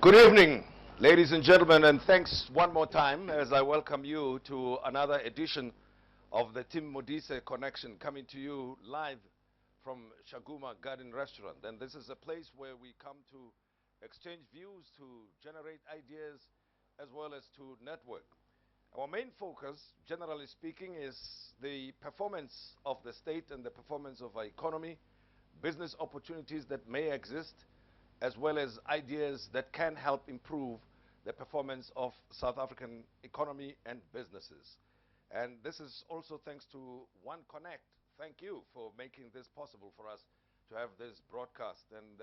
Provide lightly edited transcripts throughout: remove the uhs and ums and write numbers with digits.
Good evening, ladies and gentlemen, and thanks one more time as I welcome you to another edition of the Tim Modise Connection, coming to you live from Shaguma Garden Restaurant. And this is a place where we come to exchange views, to generate ideas, as well as to network. Our main focus, generally speaking, is the performance of the state and the performance of our economy, business opportunities that may exist, as well as ideas that can help improve the performance of South African economy and businesses. And this is also thanks to One Connect. Thank you for making this possible for us to have this broadcast, and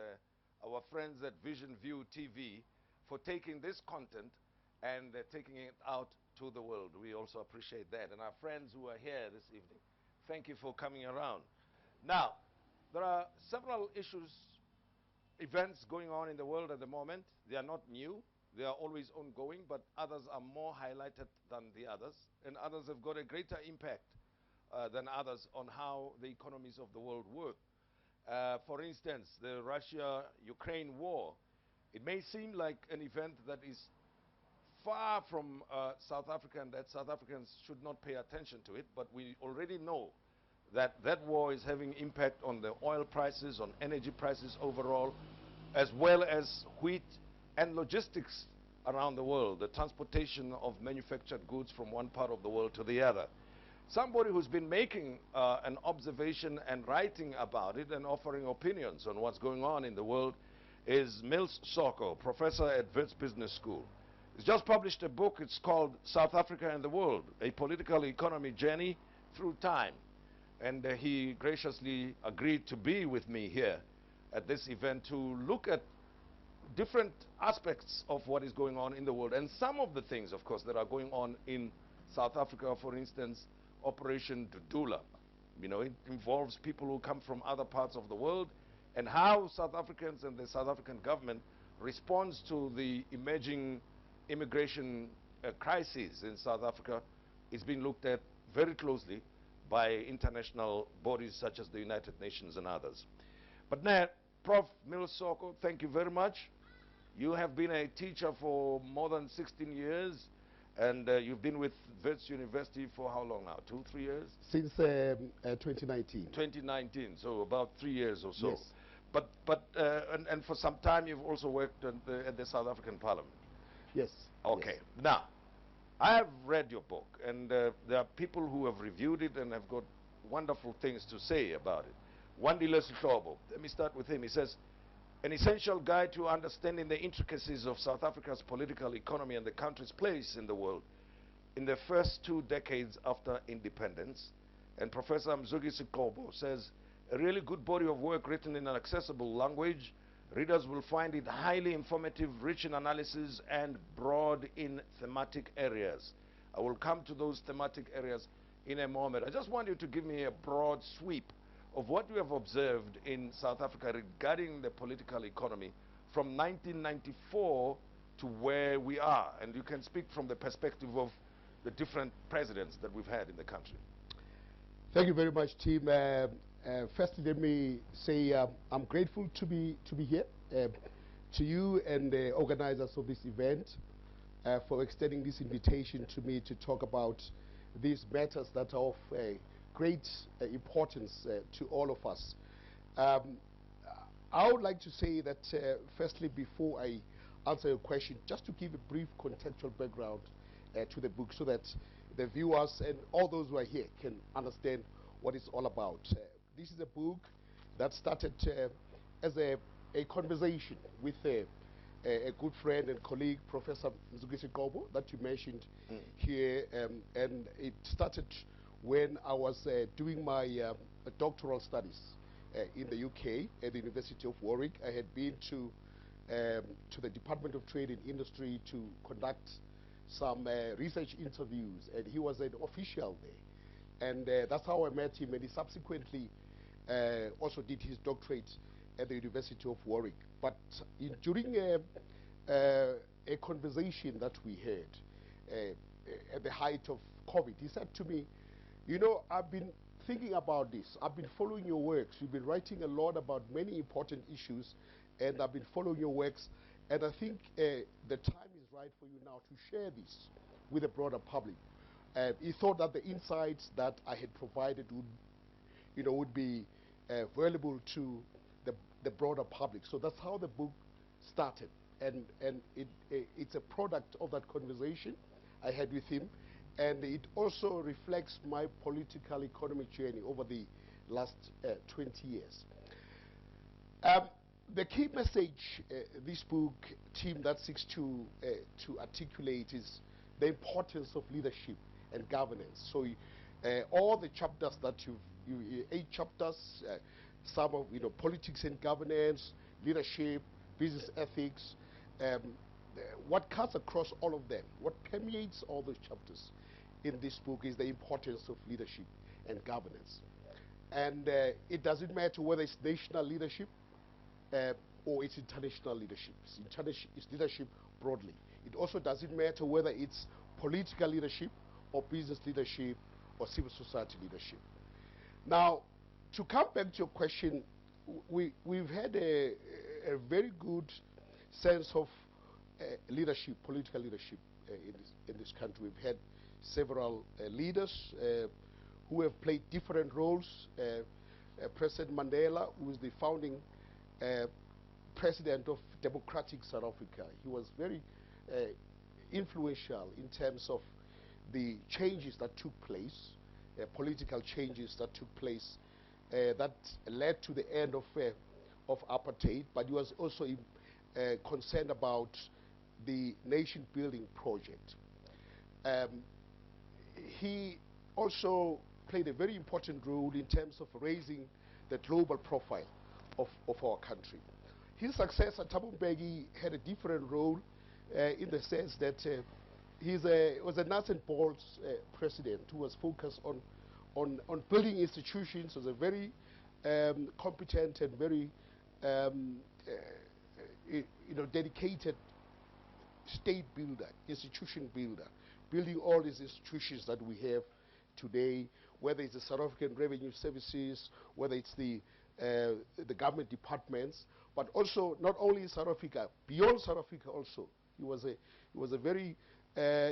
our friends at Vision View TV for taking this content and taking it out to the world. We also appreciate that. And our friends who are here this evening, thank you for coming around. Now, there are several events going on in the world at the moment. They are not new. They are always ongoing, but others are more highlighted than the others, and others have got a greater impact than others on how the economies of the world work. For instance, the Russia-Ukraine war. It may seem like an event that is far from South Africa and that South Africans should not pay attention to it, but we already know that that war is having impact on the oil prices, on energy prices overall, as well as wheat and logistics around the world, the transportation of manufactured goods from one part of the world to the other. Somebody who's been making an observation and writing about it and offering opinions on what's going on in the world is Mills Soko, professor at Wits Business School. He's just published a book. It's called South Africa and the World, A Political Economy Journey Through Time. And he graciously agreed to be with me here at this event to look at different aspects of what is going on in the world, and some of the things, of course, that are going on in South Africa. For instance, Operation Dudula. You know, it involves people who come from other parts of the world, and how South Africans and the South African government responds to the emerging immigration crisis in South Africa is being looked at very closely by international bodies such as the United Nations and others. But now, Prof. Mills Soko, thank you very much. You have been a teacher for more than 16 years, and you've been with Wits University for how long now? 2, 3 years? Since 2019. 2019, so about 3 years or so. Yes. And for some time you've also worked at the South African Parliament. Yes. Okay. Yes. Now, I have read your book, and there are people who have reviewed it and have got wonderful things to say about it. Wandile Sutobo, let me start with him. He says, an essential guide to understanding the intricacies of South Africa's political economy and the country's place in the world in the first 2 decades after independence. And Professor Mills Soko says, a really good body of work written in an accessible language. Readers will find it highly informative, rich in analysis, and broad in thematic areas. I will come to those thematic areas in a moment. I just want you to give me a broad sweep of what you have observed in South Africa regarding the political economy from 1994 to where we are. And you can speak from the perspective of the different presidents that we've had in the country. Thank you very much, Tim. Firstly, let me say I'm grateful to be here, to you and the organizers of this event for extending this invitation to me to talk about these matters that are of great importance to all of us. I would like to say that firstly, before I answer your question, just to give a brief contextual background to the book so that the viewers and all those who are here can understand what it's all about. This is a book that started as a conversation with a good friend and colleague, Professor Mills Soko, that you mentioned here, and it started when I was doing my doctoral studies in the UK at the University of Warwick. I had been to the Department of Trade and Industry to conduct some research interviews, and he was an official there. And that's how I met him, and he subsequently also did his doctorate at the University of Warwick. But during a conversation that we had at the height of COVID, he said to me, you know, I've been thinking about this. I've been following your works. You've been writing a lot about many important issues, and I've been following your works. And I think the time is right for you now to share this with the broader public. He thought that the insights that I had provided would be valuable to the broader public. So that's how the book started, and it's a product of that conversation I had with him, and it also reflects my political economic journey over the last 20 years. The key message this book, team that seeks to articulate, is the importance of leadership and governance. So all the chapters that you 8 chapters, some of politics and governance, leadership, business ethics. What cuts across all of them, what permeates all those chapters in this book, is the importance of leadership and governance. And it doesn't matter whether it's national leadership or it's international leadership. It's leadership broadly. It also doesn't matter whether it's political leadership or business leadership or civil society leadership. Now, to come back to your question, we've had a very good sense of leadership, political leadership in this country. We've had several leaders who have played different roles. President Mandela, who is the founding president of democratic South Africa, he was very influential in terms of the changes that took place, political changes that took place that led to the end of apartheid, but he was also concerned about the nation building project. He also played a very important role in terms of raising the global profile of our country. His successor, Thabo Mbeki, had a different role in the sense that he was a nuts and bolts president who was focused on building institutions. Was a very competent and very dedicated state builder, institution builder, building all these institutions that we have today, whether it's the South African Revenue Services, whether it's the government departments, but also not only in South Africa, beyond South Africa also. He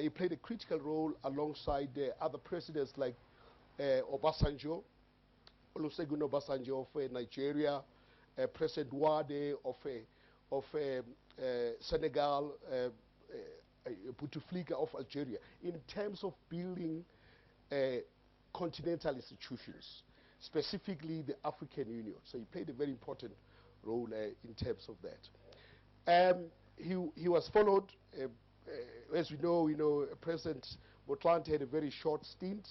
played a critical role alongside other presidents like Obasanjo, Olusegun Obasanjo of Nigeria, President Wade of Senegal, Bouteflika of Algeria, in terms of building continental institutions, specifically the African Union. So he played a very important role in terms of that. He was followed, as we know, President Motlanthe had a very short stint,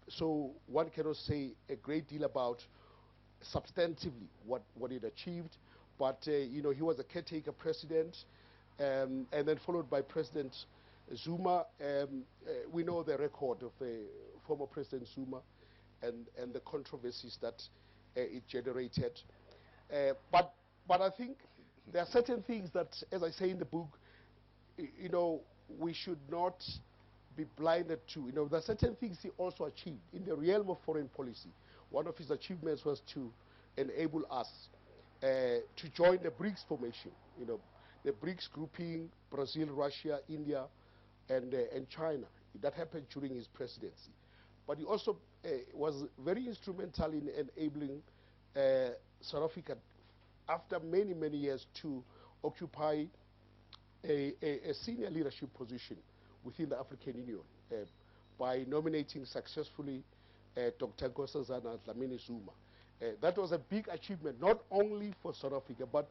so one cannot say a great deal about substantively what it achieved, but he was a caretaker president, and then followed by President Zuma. We know the record of former President Zuma and the controversies that it generated. But I think there are certain things that, as I say in the book, we should not be blinded to. There are certain things he also achieved in the realm of foreign policy. One of his achievements was to enable us to join the BRICS formation. The BRICS grouping: Brazil, Russia, India, and China. That happened during his presidency. But he also was very instrumental in enabling South Africa, after many, many years, to occupy a senior leadership position within the African Union by nominating successfully Dr. Nkosazana Dlamini Zuma. That was a big achievement, not only for South Africa, but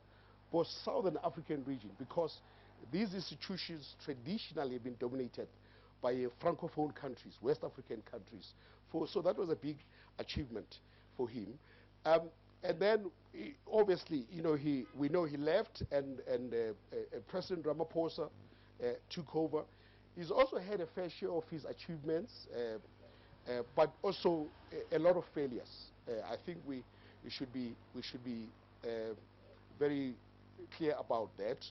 for Southern African region, because these institutions traditionally have been dominated by Francophone countries, West African countries. So that was a big achievement for him. And then, obviously, we know he left, and President Ramaphosa took over. He's also had a fair share of his achievements, but also a lot of failures. I think we should be very clear about that.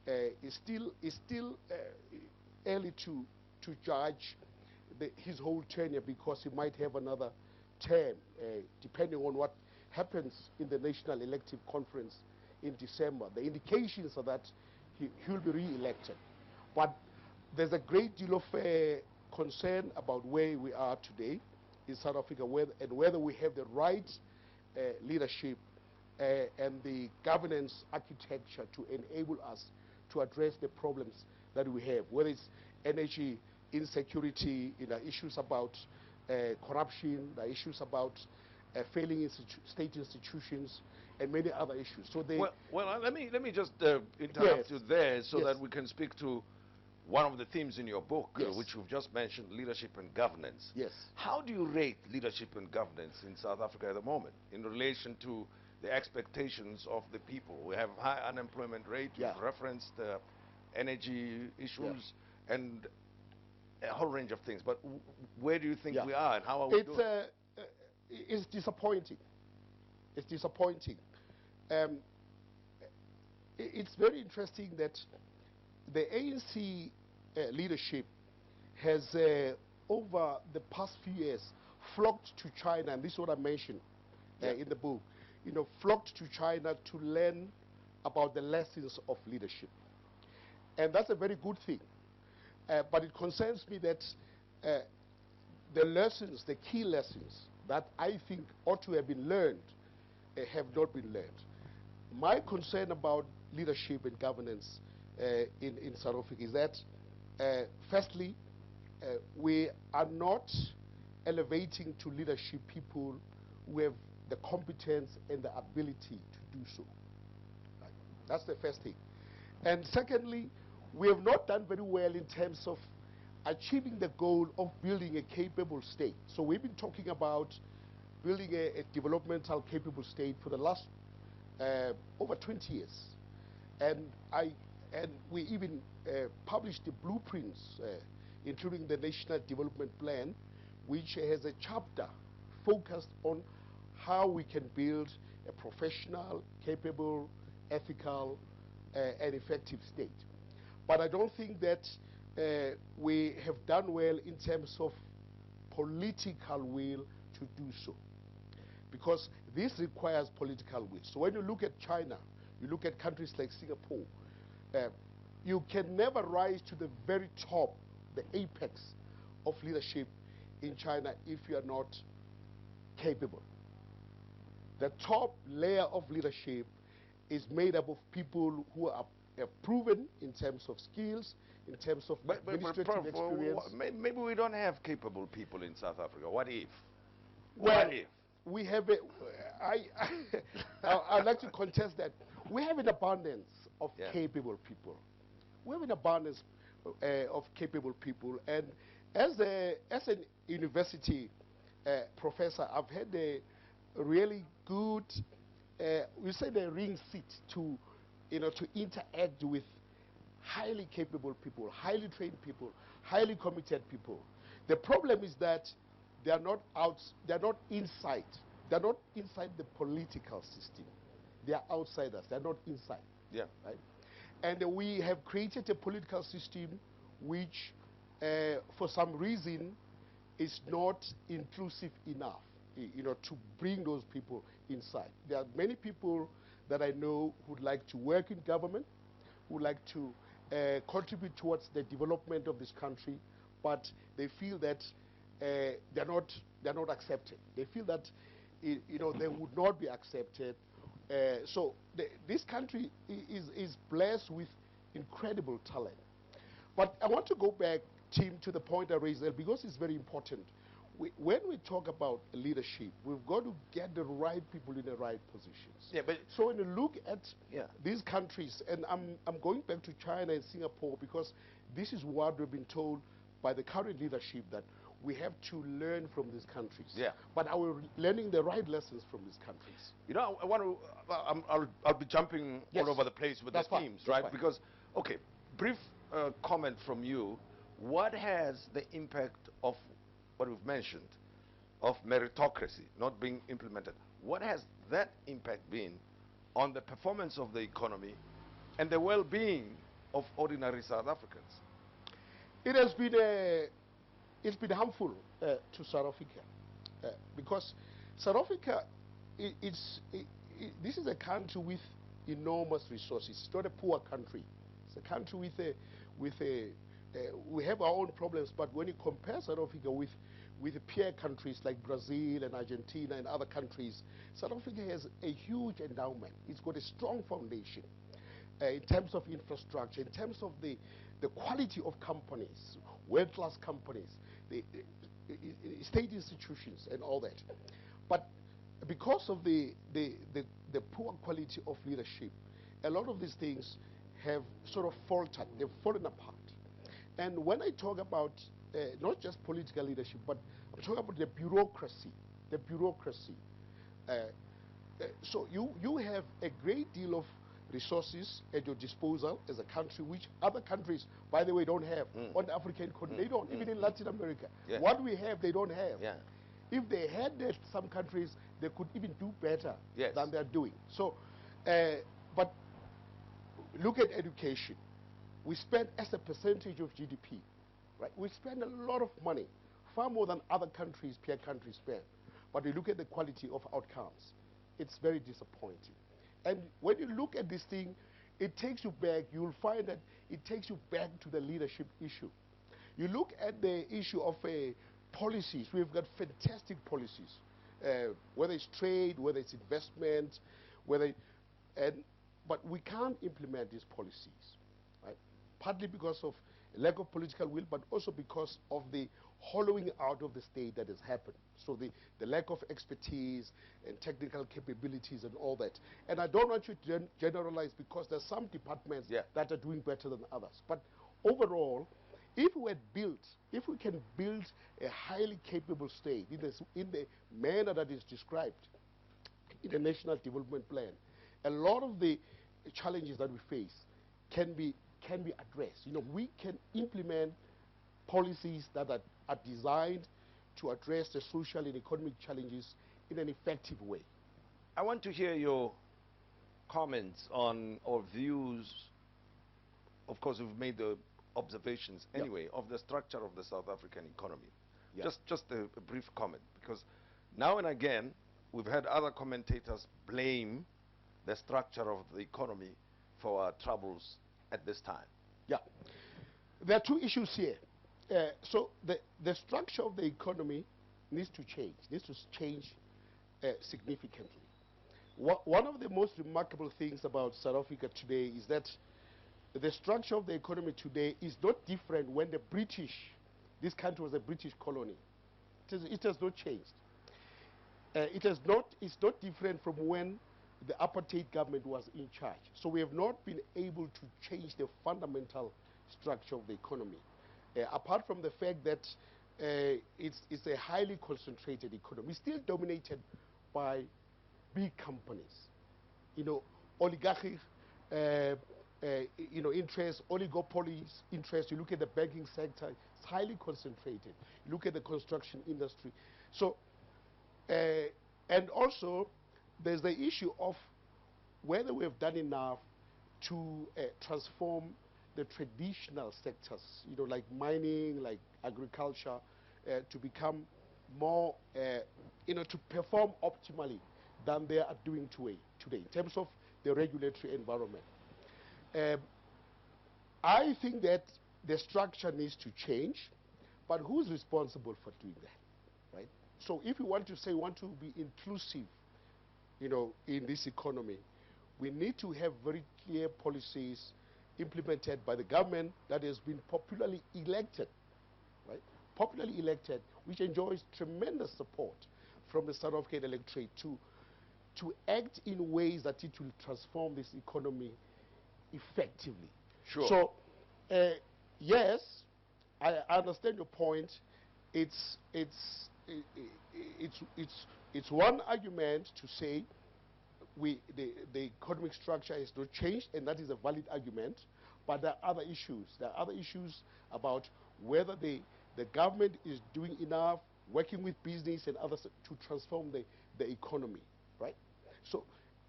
It's still early to judge his whole tenure, because he might have another term, depending on what happens in the National Elective Conference in December. The indications are that he'll be re-elected. But there's a great deal of concern about where we are today in South Africa, and whether we have the right leadership and the governance architecture to enable us to address the problems that we have, whether it's energy insecurity, issues about corruption, the issues about failing state institutions, and many other issues. So they well, let me just interrupt you there so that we can speak to one of the themes in your book, which you've just mentioned, leadership and governance. Yes. How do you rate leadership and governance in South Africa at the moment in relation to the expectations of the people? We have high unemployment rate. You've referenced energy issues and a whole range of things. But where do you think we are, and how are we doing? It's disappointing. It's disappointing. It's very interesting that the ANC leadership has, over the past few years, flocked to China, and this is what I mentioned in the book, flocked to China to learn about the lessons of leadership. And that's a very good thing. But it concerns me that the lessons, the key lessons that I think ought to have been learned have not been learned. My concern about leadership and governance in South Africa is that, firstly, we are not elevating to leadership people who have the competence and the ability to do so. Right? That's the first thing. And secondly, we have not done very well in terms of achieving the goal of building a capable state. So we've been talking about building a developmental capable state for the last over 20 years. And we even published the blueprints, including the National Development Plan, which has a chapter focused on how we can build a professional, capable, ethical, and effective state. But I don't think that we have done well in terms of political will to do so, because this requires political will. So when you look at China, you look at countries like Singapore, you can never rise to the very top, the apex of leadership in China if you are not capable. The top layer of leadership is made up of people who are proven in terms of skills, in terms of administrative experience. Maybe we don't have capable people in South Africa. What if? Well, what if? We have I'd like to contest that. We have an abundance of capable people. We have an abundance of capable people, and as an university professor, I've had a really good, we say, the ring seat to interact with highly capable people, highly trained people, highly committed people. The problem is that they are not inside. They're not inside the political system. They are outsiders. They're not inside. Yeah. Right? And we have created a political system which, for some reason, is not inclusive enough, to bring those people inside. There are many people that I know who would like to work in government, who would like to contribute towards the development of this country, but they feel that they're not accepted. They feel that they would not be accepted. So this country is blessed with incredible talent. But I want to go back, Tim, to the point I raised there, because it's very important. When we talk about leadership, we've got to get the right people in the right positions. Yeah, but so when you look at these countries, and I'm going back to China and Singapore, because this is what we've been told by the current leadership, that we have to learn from these countries. Yeah. But are we learning the right lessons from these countries? I want to. I'll be jumping all over the place with the themes, right? Because, okay, brief comment from you. What has the impact of what we've mentioned, of meritocracy not being implemented, what has that impact been on the performance of the economy and the well-being of ordinary South Africans? It has been it's been harmful to South Africa because South Africa this is a country with enormous resources. It's not a poor country. It's a country we have our own problems, but when you compare South Africa with peer countries like Brazil and Argentina and other countries, South Africa has a huge endowment. It's got a strong foundation in terms of infrastructure, in terms of the quality of companies, world-class companies, the state institutions and all that. But because of the poor quality of leadership, a lot of these things have sort of faltered. They've fallen apart. And when I talk about not just political leadership, but I'm talking about the bureaucracy. The bureaucracy. So you have a great deal of resources at your disposal as a country, which other countries, by the way, don't have on the African continent. They don't, even in Latin America. Yeah. What we have, they don't have. Yeah. If they had that, some countries, they could even do better Yes. than they're doing. So, but look at education. We spend as a percentage of GDP, right? We spend a lot of money, far more than other countries, peer countries spend. But we look at the quality of outcomes. It's very disappointing. And when you look at this thing, it takes you back. You'll find that it takes you back to the leadership issue. You look at the issue of policies. We've got fantastic policies, whether it's trade, whether it's investment, but we can't implement these policies, right? Partly because of lack of political will, but also because of the hollowing out of the state that has happened. So the lack of expertise and technical capabilities and all that. And I don't want you to generalize, because there's some departments that are doing better than others. But overall, if we can build a highly capable state in the manner that is described in the National Development Plan, a lot of the challenges that we face can be addressed. You know, we can implement policies that are designed to address the social and economic challenges in an effective way. I want to hear your comments on or views. Of course, we've made the observations anyway of the structure of the South African economy. Just a brief comment, because now and again we've had other commentators blame the structure of the economy for our troubles at this time. Yeah, there are two issues here. So the structure of the economy needs to change significantly. One of the most remarkable things about South Africa today is that the structure of the economy today is not different when this country was a British colony. It has not changed. It's not different from when the apartheid government was in charge. So we have not been able to change the fundamental structure of the economy. Apart from the fact that it's a highly concentrated economy, still dominated by big companies. You know, oligarchic, interests, oligopolies, interests. You look at the banking sector, it's highly concentrated. You look at the construction industry. So, and also, there's the issue of whether we have done enough to transform the traditional sectors, you know, like mining, like agriculture, to become more, to perform optimally than they are doing today in terms of the regulatory environment. I think that the structure needs to change, but who's responsible for doing that, right? So if we want to be inclusive, you know, in this economy, we need to have very clear policies implemented by the government that has been popularly elected, right? Popularly elected, which enjoys tremendous support from the South African electorate to act in ways that it will transform this economy effectively. Sure. So, yes, I understand your point. It's one argument to say the economic structure has not changed, and that is a valid argument. But there are other issues. There are other issues about whether the government is doing enough, working with business and others to transform the economy, right? So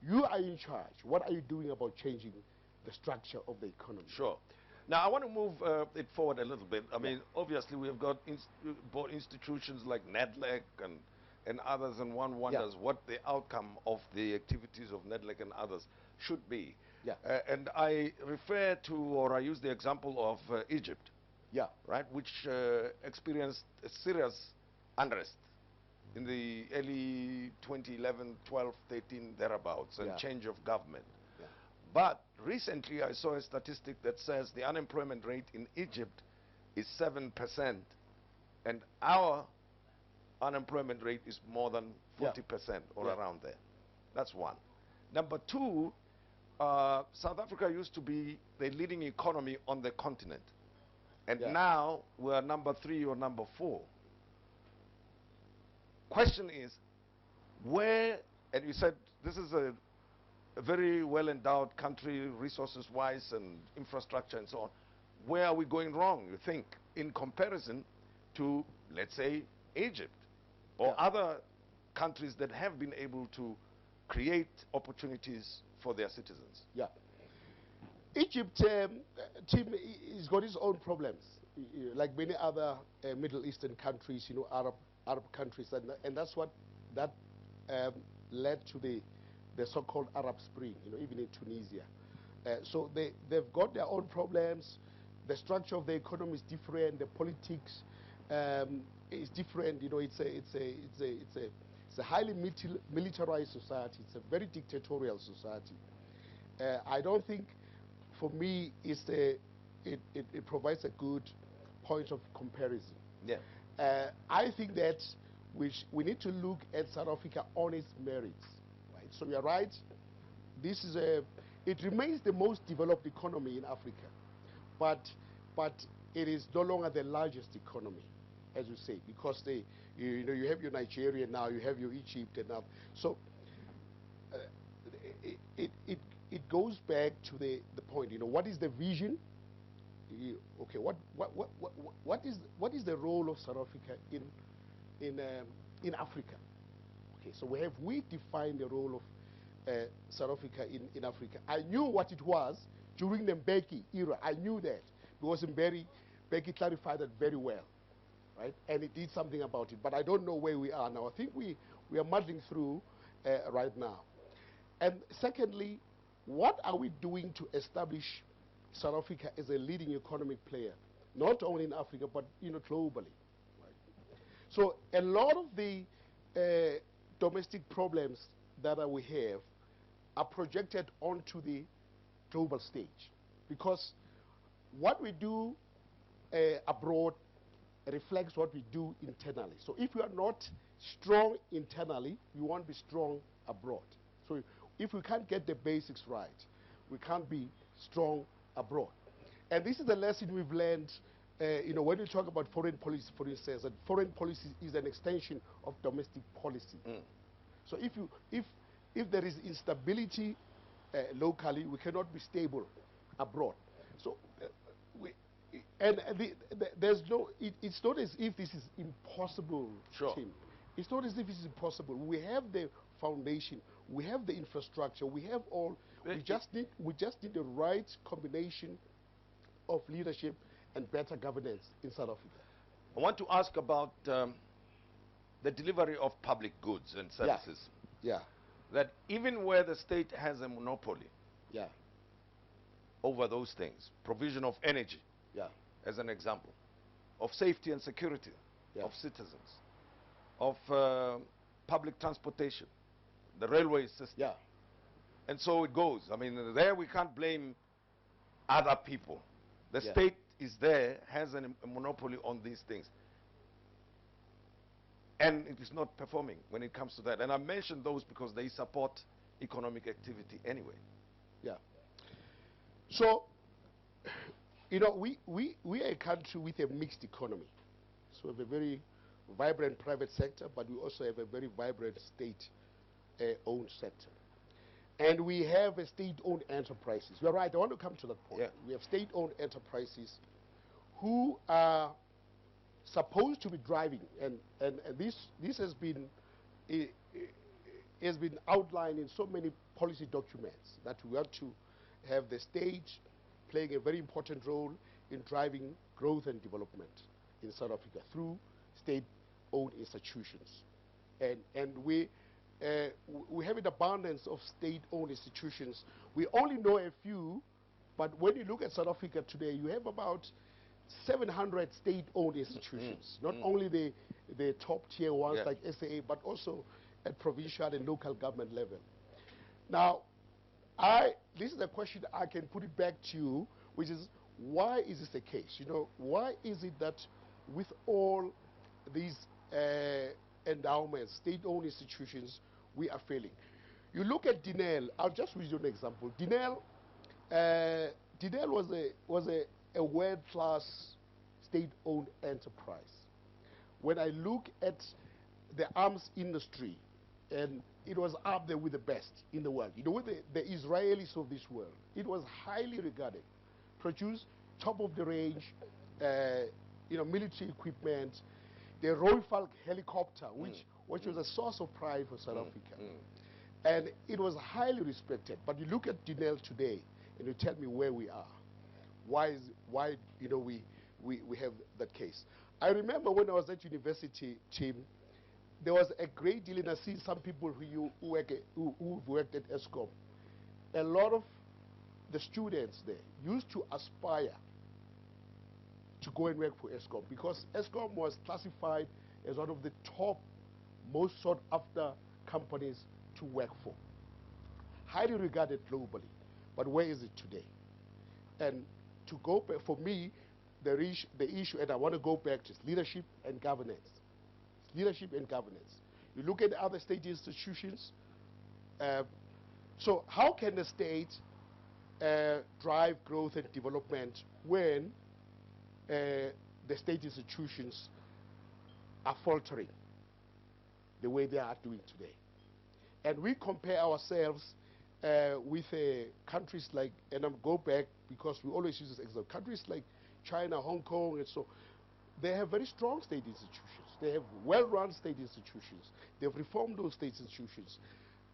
you are in charge. What are you doing about changing the structure of the economy? Sure. Now, I want to move it forward a little bit. I mean, obviously, we have got institutions like NADLEC and and others, and one wonders what the outcome of the activities of NEDLEC and others should be. Yeah. And I refer to, or I use the example of Egypt, Yeah. right, which experienced a serious unrest in the early 2011, 12, 13, thereabouts, and change of government. Yeah. But recently I saw a statistic that says the unemployment rate in Egypt is 7%, and our unemployment rate is more than 40% or around there. That's one. Number two, South Africa used to be the leading economy on the continent, and now we're number 3 or number 4. Question is, where, and you said this is a very well-endowed country, resources-wise and infrastructure and so on. Where are we going wrong, you think, in comparison to, let's say, Egypt or other countries that have been able to create opportunities for their citizens? Yeah. Egypt, Tim, has got its own problems, like many other Middle Eastern countries, you know, Arab countries, and that's what that led to the so-called Arab Spring, you know, even in Tunisia. So they've got their own problems. The structure of the economy is different. The politics is different. You know, it's a highly militarized society. It's a very dictatorial society. I don't think, for me, it provides a good point of comparison. Yeah. I think that we need to look at South Africa on its merits. Right? So you're right. This is it remains the most developed economy in Africa, but it is no longer the largest economy, as you say, because you know, you have your Nigeria now, you have your Egypt and now. So it goes back to the point. You know, what is the vision? Okay, what is the role of South Africa in Africa? Okay, so we defined the role of South Africa in Africa. I knew what it was during the Mbeki era. I knew that because Mbeki clarified that very well, right? And it did something about it. But I don't know where we are now. I think we are muddling through right now. And secondly, what are we doing to establish South Africa as a leading economic player, not only in Africa, but, you know, globally? Right? So a lot of the domestic problems that we have are projected onto the global stage, because what we do abroad reflects what we do internally. So if we are not strong internally, we won't be strong abroad. So if we can't get the basics right, we can't be strong abroad. And this is the lesson we've learned, you know, when we talk about foreign policy, for instance, that foreign policy is an extension of domestic policy. So if there is instability locally, we cannot be stable abroad. So there's no, it's not as if this is impossible, Tim. It's not as if it's impossible. We have the foundation, we have the infrastructure, we have all. We just need the right combination of leadership and better governance in South Africa. I want to ask about the delivery of public goods and services. Yeah. That even where the state has a monopoly over those things, provision of energy, as an example, of safety and security of citizens, of public transportation, the railway system, and so it goes. I mean, there we can't blame other people. The state is there, has a monopoly on these things, and it is not performing when it comes to that. And I mention those because they support economic activity anyway. Yeah. So, you know, we are a country with a mixed economy. So we have a very vibrant private sector, but we also have a very vibrant state-owned sector. And we have a state-owned enterprises. You're right, I want to come to that point. We have state-owned enterprises who are supposed to be driving, and this has been outlined in so many policy documents, that we want to have the state playing a very important role in driving growth and development in South Africa through state-owned institutions. And we have an abundance of state-owned institutions. We only know a few, but when you look at South Africa today, you have about 700 state-owned institutions, not only the top-tier ones like SAA, but also at provincial and local government level. Now, this is a question I can put it back to you, which is, why is this the case? You know, why is it that with all these endowments, state-owned institutions, we are failing? You look at Denel. I'll just use you an example. Denel was a world-class state-owned enterprise. When I look at the arms industry, and it was up there with the best in the world. You know, with the Israelis of this world, it was highly regarded. Produced top-of-the-range, military equipment. The Rooivalk helicopter, which was a source of pride for South Africa. And it was highly respected. But you look at Denel today, and you tell me where we are. Why we have that case. I remember when I was at university, Tim, there was a great deal, and I see some people who worked at ESCOM. A lot of the students there used to aspire to go and work for ESCOM, because ESCOM was classified as one of the top, most sought after companies to work for. Highly regarded globally. But where is it today? And to go back, for me, the issue, and I want to go back to leadership and governance. Leadership and governance. You look at other state institutions. So how can the state drive growth and development when the state institutions are faltering the way they are doing today? And we compare ourselves with countries like, and I'm go back because we always use this example, countries like China, Hong Kong, and so they have very strong state institutions. They have well-run state institutions. They've reformed those state institutions.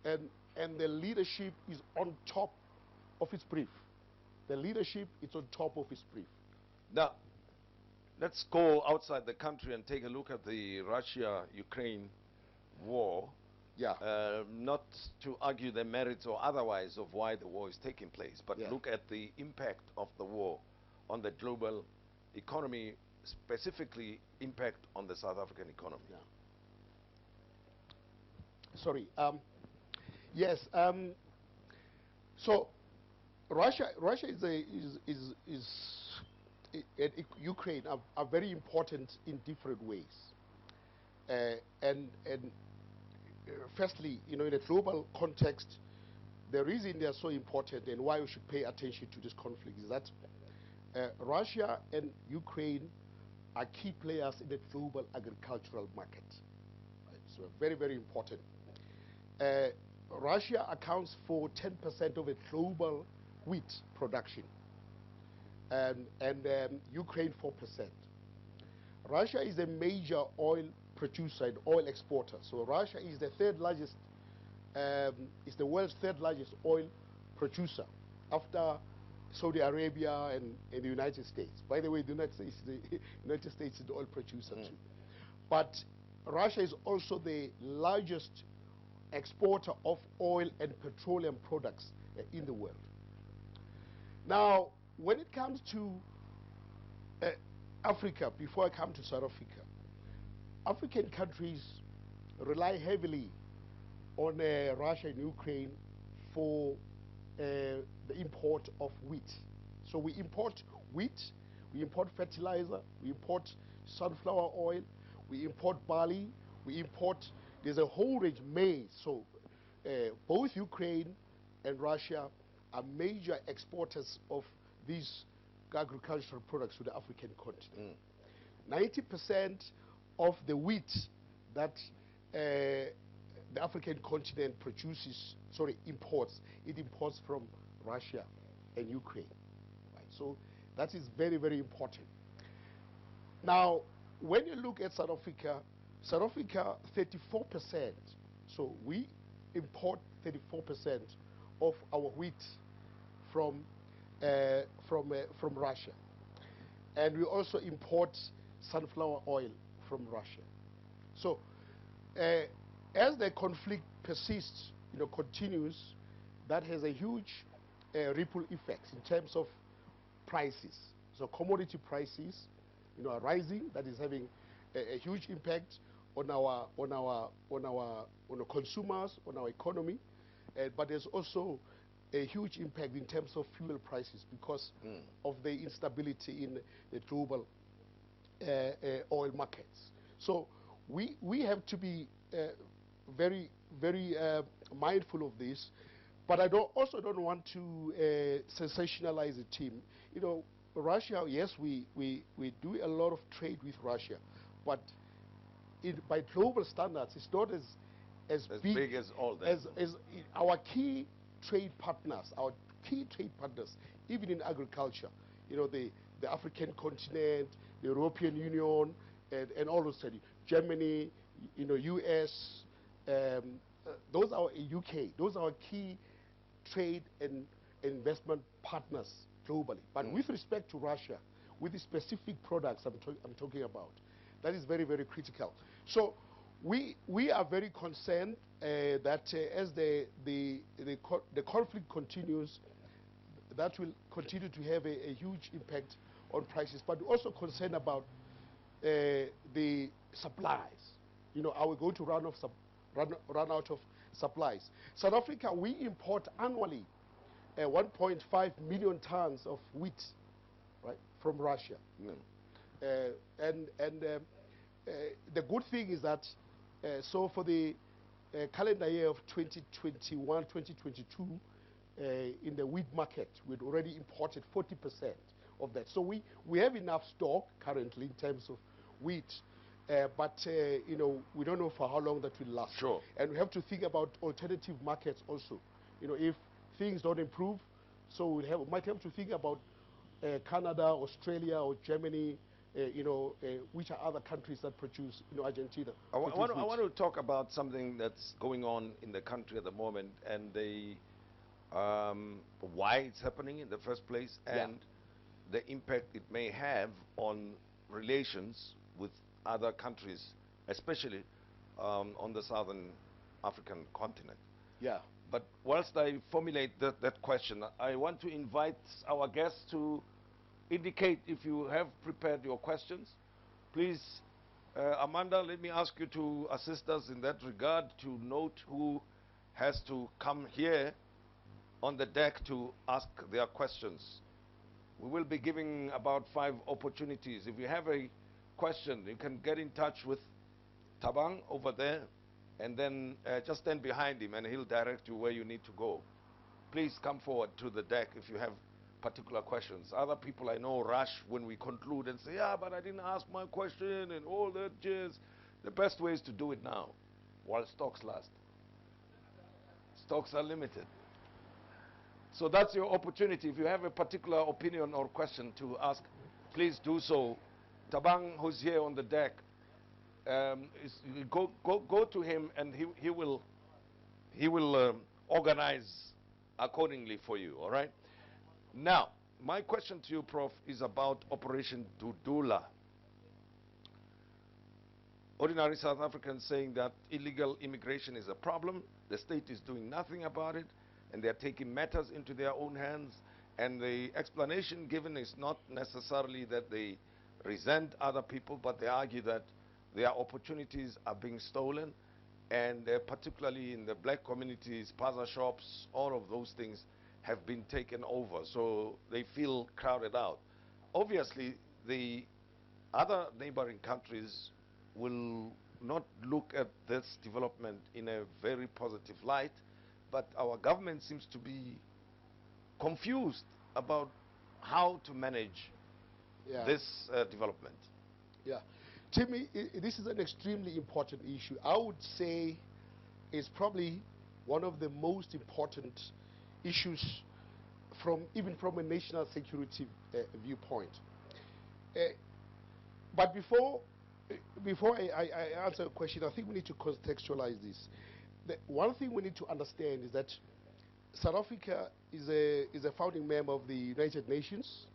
And the leadership is on top of its brief. The leadership is on top of its brief. Now, let's go outside the country and take a look at the Russia-Ukraine war. Yeah. Not to argue the merits or otherwise of why the war is taking place, but look at the impact of the war on the global economy, specifically impact on the South African economy. Yeah. Sorry. Yes. So Russia and Ukraine are very important in different ways. And firstly, in a global context, the reason they are so important and why we should pay attention to this conflict is that Russia and Ukraine are key players in the global agricultural market. Right? So very, very important. Russia accounts for 10% of the global wheat production, and Ukraine 4%. Russia is a major oil producer and oil exporter. So Russia is the third largest, is the world's third largest oil producer after Saudi Arabia and the United States. By the way, the United States is the oil producer too. But Russia is also the largest exporter of oil and petroleum products in the world. Now, when it comes to Africa, before I come to South Africa, African countries rely heavily on Russia and Ukraine for the import of wheat. So we import wheat, we import fertilizer, we import sunflower oil, we import barley, we import, there's a whole range, maize. So both Ukraine and Russia are major exporters of these agricultural products to the African continent. 90% of the wheat that the African continent imports, it imports from Russia and Ukraine. Right? So that is very, very important. Now, when you look at South Africa, 34%, so we import 34% of our wheat from Russia. And we also import sunflower oil from Russia. So as the conflict persists, continues, that has a huge ripple effect in terms of prices. So commodity prices, are rising. That is having a huge impact on our consumers, on our economy. But there's also a huge impact in terms of fuel prices because of the instability in the global oil markets. So we have to be very, very mindful of this. But I also don't want to sensationalize the team. Russia, yes, we do a lot of trade with Russia, but by global standards, it's not as big as all that. As our key trade partners, even in agriculture, the African continent, the European Union, and all those things, Germany, US, those are UK, those are our key trade and investment partners globally. But with respect to Russia, with the specific products I'm talking about, that is very, very critical. So we are very concerned that as the conflict continues, that will continue to have a huge impact on prices. But we're also concerned about the supplies. Are we going to run out of supplies? South Africa, we import annually 1.5 million tons of wheat, right, from Russia. The good thing is that so for the calendar year of 2021, 2022, in the wheat market, we'd already imported 40% of that. So we have enough stock currently in terms of wheat, but we don't know for how long that will last. Sure. And we have to think about alternative markets also. If things don't improve, so we might have to think about Canada, Australia, or Germany, which are other countries that produce, Argentina. I want to talk about something that's going on in the country at the moment, and why it's happening in the first place, and the impact it may have on relations with other countries, especially on the southern African continent. Yeah. But whilst I formulate that question, I want to invite our guests to indicate if you have prepared your questions. Please, Amanda, let me ask you to assist us in that regard, to note who has to come here on the deck to ask their questions. We will be giving about 5 opportunities. If you have a question, you can get in touch with Tabang over there, and then just stand behind him and he'll direct you where you need to go. Please come forward to the deck if you have particular questions. Other people I know rush when we conclude and say, yeah, but I didn't ask my question and all that jazz. The best way is to do it now while stocks last. Stocks are limited. So that's your opportunity. If you have a particular opinion or question to ask, please do so. Tabang, who's here on the deck, go to him, and he will organize accordingly for you. All right. Now, my question to you, Prof, is about Operation Dudula. Ordinary South Africans saying that illegal immigration is a problem. The state is doing nothing about it, and they're taking matters into their own hands. And the explanation given is not necessarily that they resent other people, but they argue that their opportunities are being stolen, and particularly in the black communities, plaza shops, all of those things have been taken over, so they feel crowded out. Obviously, the other neighboring countries will not look at this development in a very positive light, but our government seems to be confused about how to manage this development. Yeah. Timmy, this is an extremely important issue. I would say it's probably one of the most important issues even from a national security viewpoint. But before I answer a question, I think we need to contextualize this. One thing we need to understand is that South Africa is a founding member of the United Nations,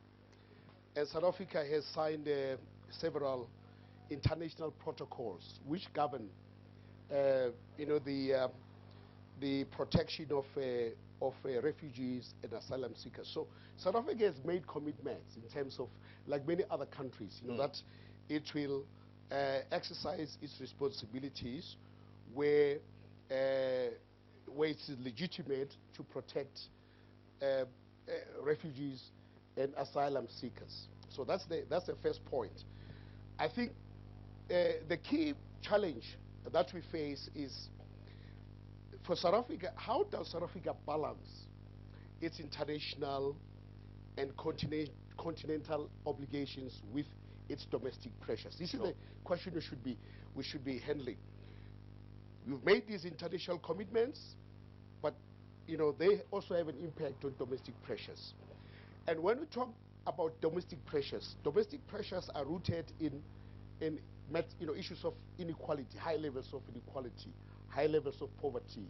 and South Africa has signed several international protocols which govern you know, the protection of refugees and asylum seekers. So South Africa has made commitments in terms of, like many other countries, you know, that it will exercise its responsibilities where it's legitimate to protect refugees and asylum seekers. So that's the first point. I think the key challenge that we face is, for South Africa, how does South Africa balance its international and continental obligations with its domestic pressures? This is the question we should be handling. We've made these international commitments, but you know, they also have an impact on domestic pressures. And when we talk about domestic pressures are rooted in you know, issues of inequality, high levels of inequality, high levels of poverty,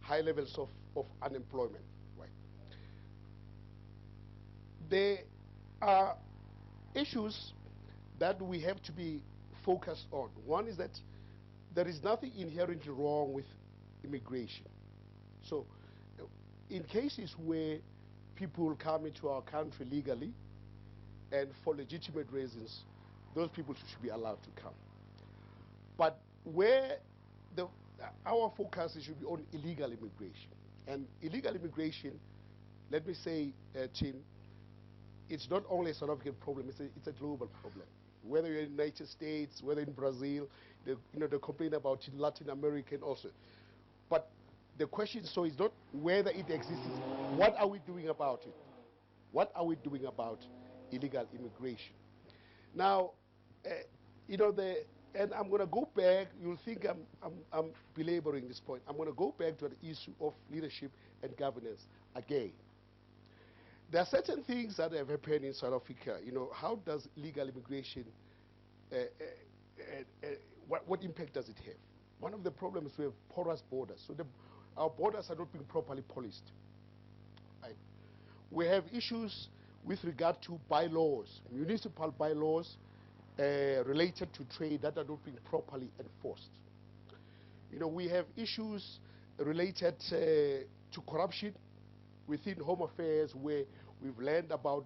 high levels of unemployment. Right. There are issues that we have to be focused on. One is that there is nothing inherently wrong with immigration. So in cases where people come into our country legally and for legitimate reasons, those people should be allowed to come. But where our focus should be on illegal immigration. And illegal immigration, let me say, Tim, it's not only a South African problem, it's a global problem. Whether you're in the United States, whether in Brazil, you know, they complain about in Latin America also. But the question is not whether it exists, what are we doing about it? What are we doing about illegal immigration? Now, you know, and I'm going to go back, you'll think I'm belaboring this point. I'm going to go back to the issue of leadership and governance again. There are certain things that have happened in South Africa. You know, how does illegal immigration, what impact does it have? One of the problems, we have porous borders. So our borders are not being properly policed. Right? We have issues with regard to bylaws, municipal bylaws related to trade that are not being properly enforced. You know, we have issues related to corruption within Home Affairs, where we've learned about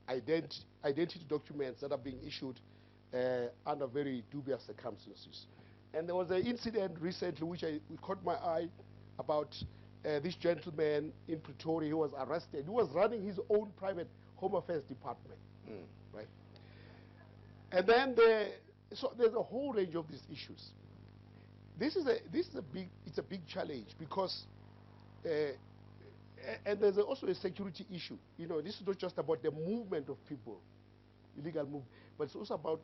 identity documents that are being issued under very dubious circumstances. And there was an incident recently which caught my eye about this gentleman in Pretoria who was arrested. He was running his own private Home Affairs department, right? And then so there's a whole range of these issues. This is a big challenge because, and there's also a security issue. You know, this is not just about the movement of people, illegal movement, but it's also about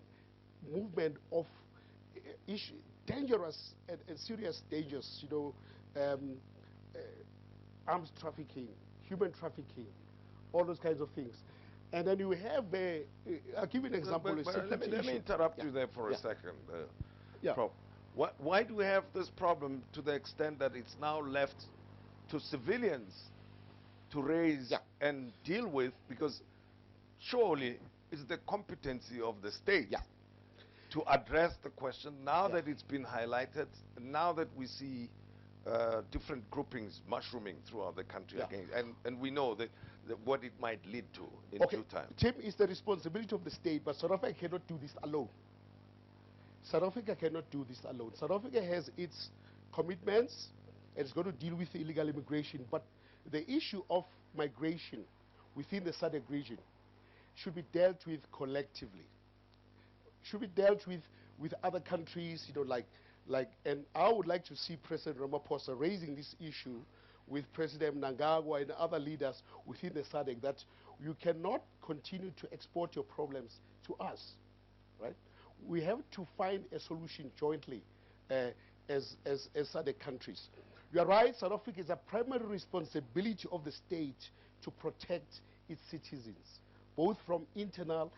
movement of dangerous and serious dangers. You know, arms trafficking, human trafficking, all those kinds of things. And then you have I'll give you an example. But let me interrupt you there for a second. Prof. Why do we have this problem to the extent that it's now left to civilians to raise and deal with? Because surely it's the competency of the state to address the question now that it's been highlighted, now that we see different groupings mushrooming throughout the country again, and we know that what it might lead to in due time. Tim, it's the responsibility of the state, but South Africa cannot do this alone. South Africa cannot do this alone. South Africa has its commitments, and it's going to deal with illegal immigration, but the issue of migration within the SADC region should be dealt with collectively. Should be dealt with other countries, you know, and I would like to see President Ramaphosa raising this issue with President Mnangagwa and other leaders within the SADC, that you cannot continue to export your problems to us, right? We have to find a solution jointly as SADC countries. You are right, South Africa is a primary responsibility of the state to protect its citizens, both from internal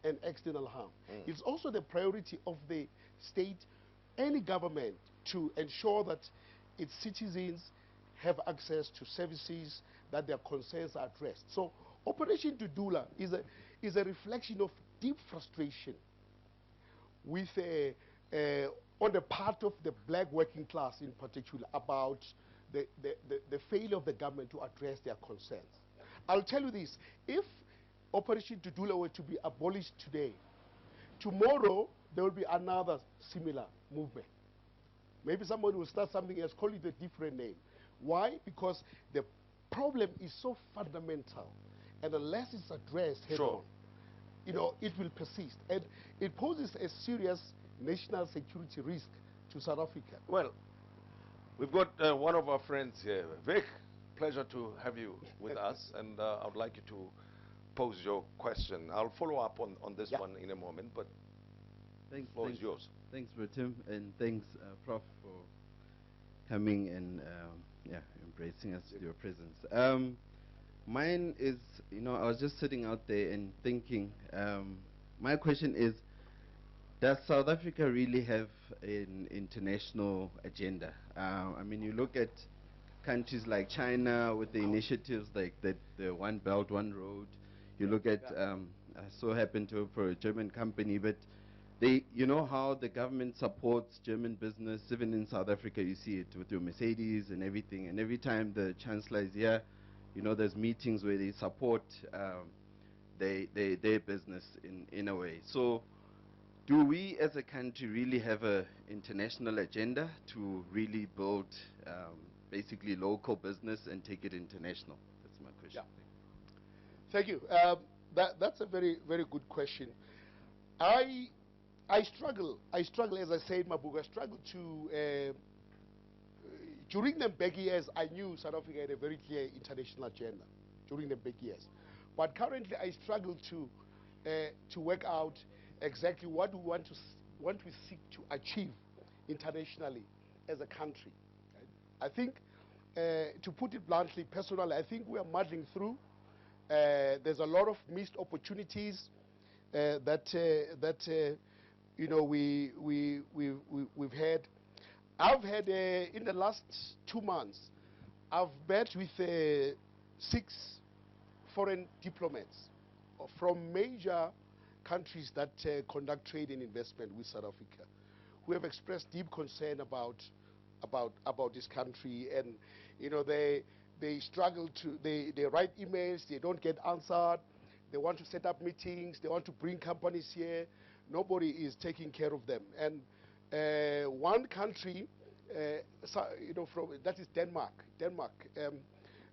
and external harm. It's also the priority of the state, any government, to ensure that its citizens have access to services, that their concerns are addressed. So Operation Dudula is a reflection of deep frustration with on the part of the black working class in particular about the failure of the government to address their concerns. I'll tell you this, if Operation Tudula were to be abolished today, tomorrow there will be another similar movement. Maybe somebody will start something else, call it a different name. Why? Because the problem is so fundamental, and unless it's addressed head on, you know, it will persist. And it poses a serious national security risk to South Africa. Well, we've got one of our friends here. Vic, pleasure to have you with us, and I would like you to pose your question. I'll follow up on this one in a moment, but the floor is yours. Thanks, Tim, and thanks, Prof, for coming and embracing us with your presence. Mine is, you know, I was just sitting out there and thinking, my question is, does South Africa really have an international agenda? I mean, you look at countries like China with the initiatives like the One Belt, One Road. You look at, I so happen to work for a German company, but they, you know how the government supports German business, even in South Africa you see it with your Mercedes and everything, and every time the Chancellor is here, you know, there's meetings where they support their business in a way. So do we as a country really have an international agenda to really build basically local business and take it international? That's my question. Yeah. Thank you. That's a very, very good question. I struggle, as I said in my book, I struggle to, during the back years, I knew South Africa had a very clear international agenda, during the back years. But currently, I struggle to work out exactly what we want to seek to achieve internationally as a country. I think, to put it bluntly, personally, I think we are muddling through. There's a lot of missed opportunities that you know, we've had. I've had, in the last 2 months, I've met with 6 foreign diplomats from major countries that conduct trade and investment with South Africa, who have expressed deep concern about this country. And you know, they struggle to, they write emails, they don't get answered, they want to set up meetings, they want to bring companies here. Nobody is taking care of them. And one country, you know, that is Denmark.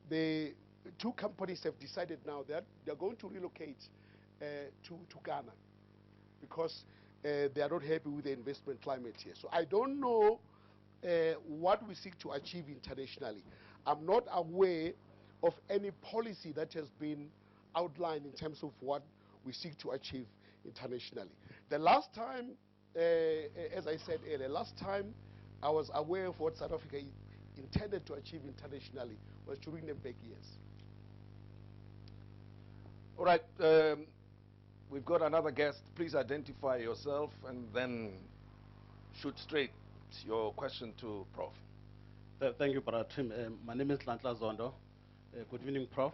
The 2 companies have decided now that they're going to relocate to Ghana because they are not happy with the investment climate here. So I don't know what we seek to achieve internationally. I'm not aware of any policy that has been outlined in terms of what we seek to achieve internationally. The last time, as I said earlier, last time I was aware of what South Africa intended to achieve internationally was during the back years. All right, we've got another guest. Please identify yourself and then shoot straight your question to Prof. Thank you, Brother Tim. My name is Lantla Zondo. Good evening, Prof.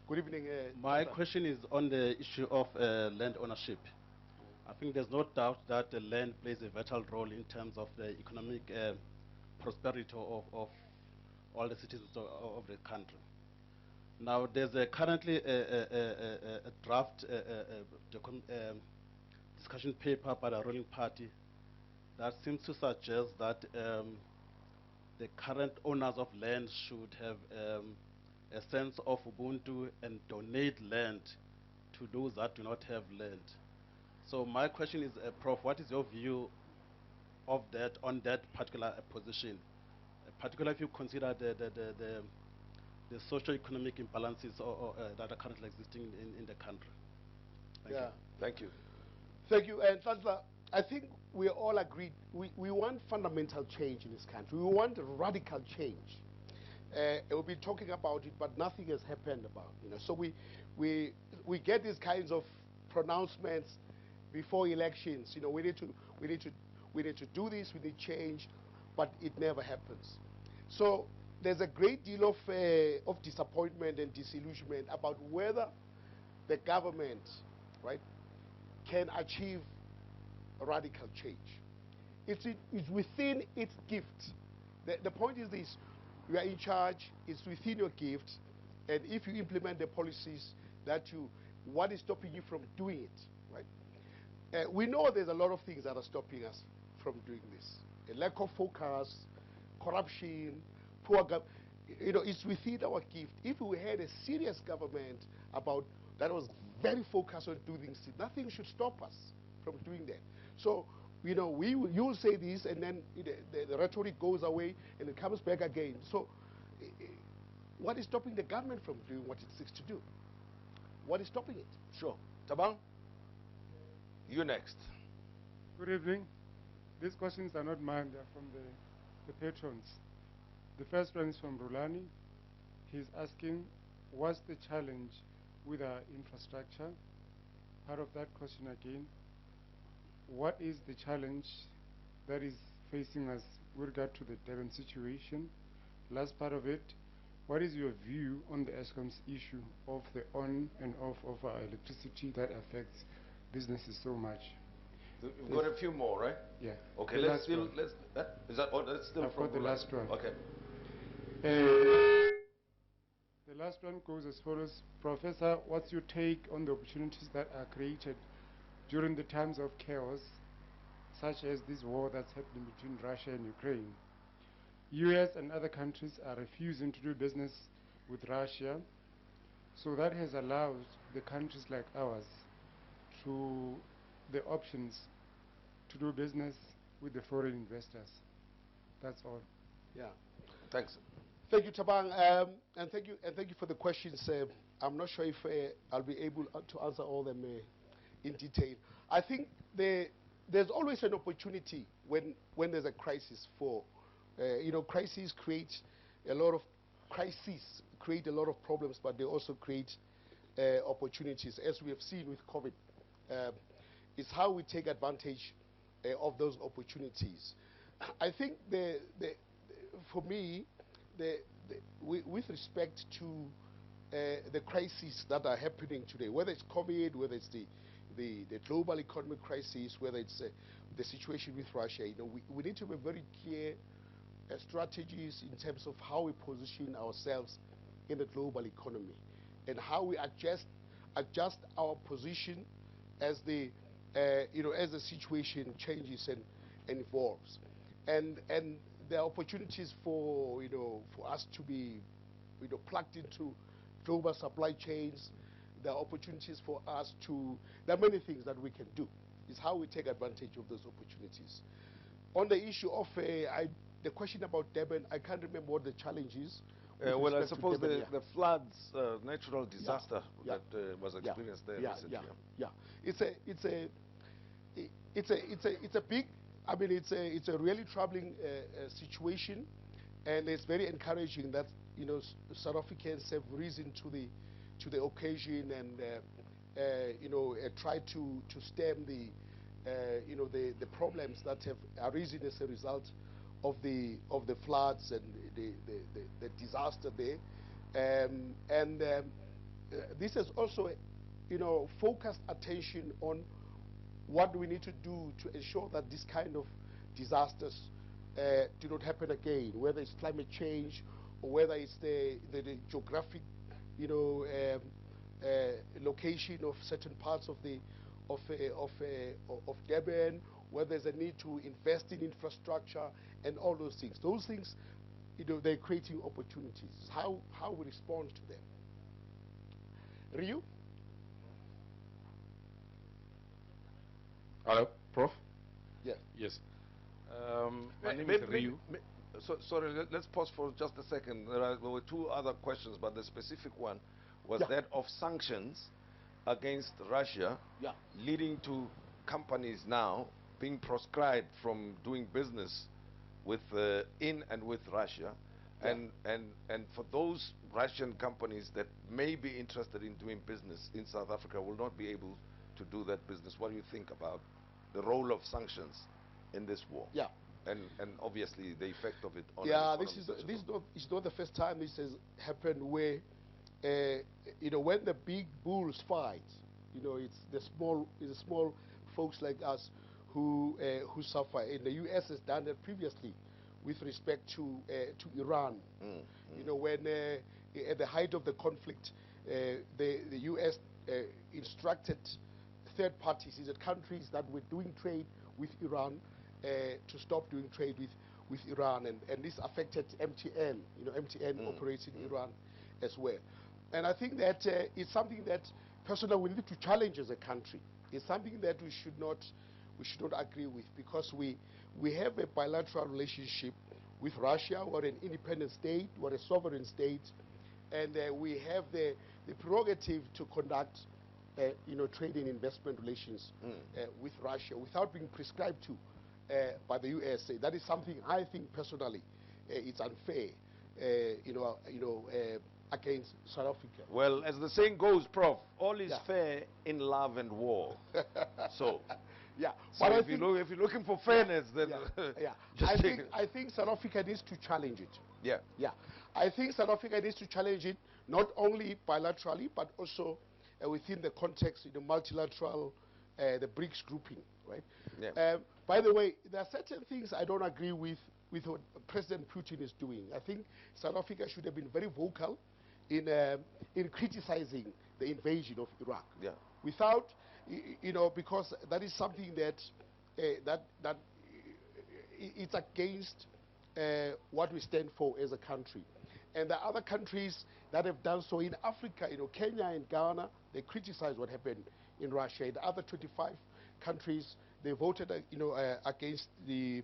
Good evening. My question is on the issue of land ownership. I think there's no doubt that the land plays a vital role in terms of the economic prosperity of all the citizens of the country. Now, there's currently a draft discussion paper by the ruling party that seems to suggest that the current owners of land should have a sense of Ubuntu and donate land to those that do not have land. So my question is, Prof, what is your view of that, on that particular position, particularly if you consider the socio-economic imbalances that are currently existing in the country? Thank you. Thank you. Thank you. And Chancellor, I think we all agreed we want fundamental change in this country. We want radical change. We'll be talking about it, but nothing has happened about it. You know, so we get these kinds of pronouncements before elections. You know, we need to do this, we need change, but it never happens. So there's a great deal of disappointment and disillusionment about whether the government, right, can achieve radical change. it's within its gift. The point is this: you are in charge. It's within your gift, and if you implement the policies what is stopping you from doing it, right? We know there's a lot of things that are stopping us from doing this: a lack of focus, corruption, poor government. It's within our gift. If we had a serious government that was very focused on doing things, nothing should stop us from doing that. So, you'll say this, and then the rhetoric goes away, and it comes back again. So, what is stopping the government from doing what it seeks to do? What is stopping it? Sure. Tabang, you next. Good evening. These questions are not mine, they're from the patrons. The first one is from Rulani. He's asking, what's the challenge with our infrastructure? Part of that question again, what is the challenge that is facing us with regard to the Durban situation? Last part of it, what is your view on the Eskom's issue of the on and off of our electricity that affects businesses so much? We've got a few more, right? Yeah. Okay, let's still, is that, that's still I've from got the last one. Okay. The last one goes as follows. Professor, what's your take on the opportunities that are created during the times of chaos, such as this war that's happening between Russia and Ukraine? US and other countries are refusing to do business with Russia, so that has allowed the countries like ours to the options to do business with the foreign investors. That's all. Yeah. Thanks. Thank you, Tabang, and thank you for the questions. I'm not sure if I'll be able to answer all them in detail. I think there's always an opportunity when there's a crisis. Crises create a lot of problems, but they also create opportunities, as we have seen with COVID. It's how we take advantage of those opportunities. I think for me, with respect to the crises that are happening today, whether it's COVID, whether it's the global economic crisis, whether it's the situation with Russia, we need to be very clear strategies in terms of how we position ourselves in the global economy and how we adjust our position as the situation changes and evolves. And there are opportunities for us to be plugged into global supply chains. There are opportunities for us there are many things that we can do. It's how we take advantage of those opportunities. On the issue of the question about Durban, I can't remember what the challenge is. Well, I suppose the floods, natural disaster that was experienced there recently. It's a big. I mean, it's a really troubling situation, and it's very encouraging that South Africans have risen to the occasion and try to stem the problems that have arisen as a result of the floods and the disaster there, and this has also focused attention on what do we need to do to ensure that this kind of disasters do not happen again, whether it's climate change or whether it's the geographic location of certain parts of Durban, where there's a need to invest in infrastructure and all those things. Those things, they're creating opportunities. How we respond to them. Ryu? Hello, Prof? Yes. Yes. My name is Ryu. Sorry, let's pause for just a second. There were two other questions, but the specific one was that of sanctions against Russia, leading to companies now being proscribed from doing business with in and with Russia, and for those Russian companies that may be interested in doing business in South Africa will not be able to do that business. What do you think about the role of sanctions in this war? Yeah. And obviously the effect of it on it's not the first time this has happened where when the big bulls fight, it's the small folks like us who suffer. And the U.S. has done that previously with respect to Iran. You know, when at the height of the conflict, the U.S. Instructed third parties, is it countries that were doing trade with Iran, to stop doing trade with Iran, and this affected MTN. You know, MTN operates in Iran as well. And I think that it's something that personally we need to challenge as a country. It's something that we should not agree with, because we have a bilateral relationship with Russia. We're an independent state, we're a sovereign state, and we have the prerogative to conduct you know, trade and investment relations with Russia without being prescribed to by the USA. That is something I think personally it's unfair, you know, against South Africa. Well, as the saying goes, Prof, all is fair in love and war. So, yeah. So if you're looking for fairness, then I think South Africa needs to challenge it. Yeah. Yeah. I think South Africa needs to challenge it not only bilaterally but also within the context, the multilateral, the BRICS grouping, right? Yeah. By the way, there are certain things I don't agree with what President Putin is doing. I think South Africa should have been very vocal in criticizing the invasion of Iraq. Yeah. Without, you know, because that is something that it's against what we stand for as a country. And the other countries that have done so in Africa, you know, Kenya and Ghana, they criticized what happened in Russia. In the other 25 countries, they voted, you know, against the,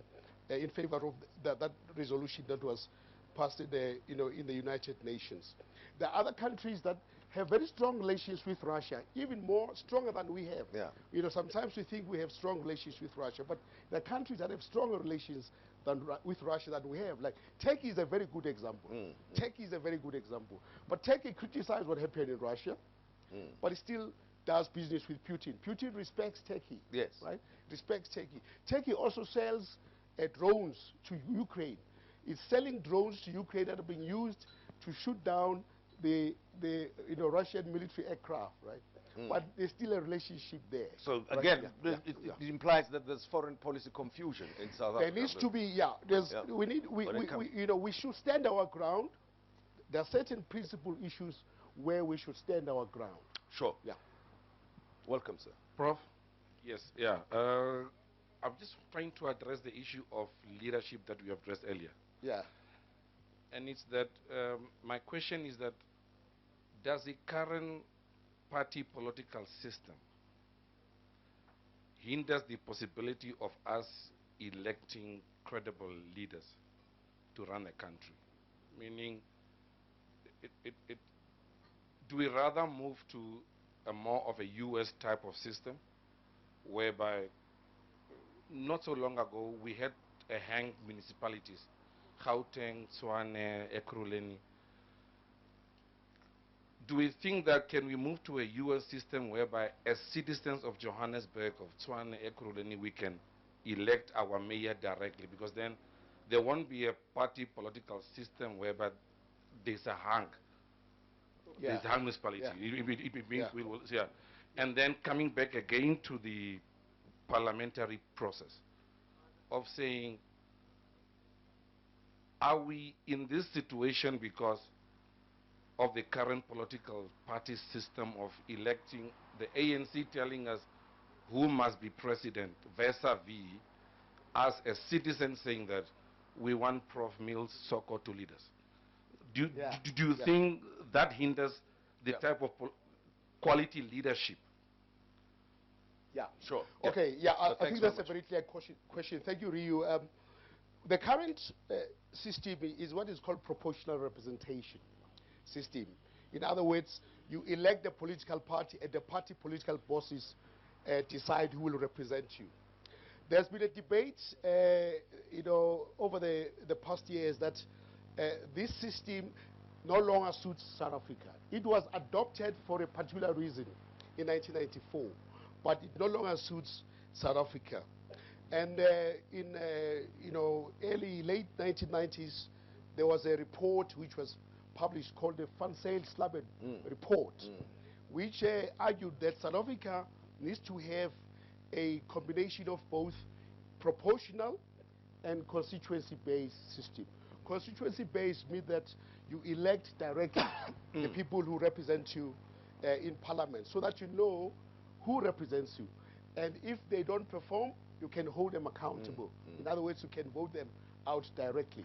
in favor of that resolution that was passed in the, you know, in the United Nations. The other countries that have very strong relations with Russia, even more stronger than we have. Yeah. You know, sometimes we think we have strong relations with Russia, but the countries that have stronger relations with Russia than we have, like Turkey is a very good example. Turkey is a very good example. But Turkey criticized what happened in Russia, but it still does business with Putin. Putin respects Turkey. Yes. Right? Respects Turkey. Turkey also sells drones to Ukraine. It's selling drones to Ukraine that are being used to shoot down the you know, Russian military aircraft, right? But there's still a relationship there. So right? again, it implies that there's foreign policy confusion in South Africa. There needs to be, you know, we should stand our ground. There are certain principal issues where we should stand our ground. Sure. Yeah. Welcome, sir. Prof? Yes, yeah. I'm just trying to address the issue of leadership that we addressed earlier. Yeah. And it's that, my question is that, does the current party political system hinders the possibility of us electing credible leaders to run a country? Meaning, do we rather move to a more of a US type of system, whereby not so long ago we had a hanged municipalities, Gauteng, Tshwane, Ekurhuleni. Do we think that can we move to a US system whereby as citizens of Johannesburg, of Tshwane, Ekurhuleni, we can elect our mayor directly? Because then there won't be a party political system whereby there's a hang. Yeah. There's a hang municipality. It means we will, yeah. And then coming back again to the parliamentary process of saying, are we in this situation because of the current political party system of electing the ANC telling us who must be president vis-a-vis us as citizens saying that we want Prof. Mills Soko to lead us? Do you think that hinders the type of quality leadership? Yeah. Sure. Okay, I think that's a very clear question. Thank you, Ryu. The current system is what is called proportional representation system. In other words, you elect the political party and the party political bosses decide who will represent you. There's been a debate, you know, over the past years that this system no longer suits South Africa. It was adopted for a particular reason in 1994, but it no longer suits South Africa. And in you know, late 1990s, there was a report which was published called the Van Zyl-Slabbert report, which argued that South Africa needs to have a combination of both proportional and constituency-based system. Constituency-based means that you elect directly the people who represent you in parliament, so that you know who represents you. And if they don't perform, you can hold them accountable. In other words, you can vote them out directly.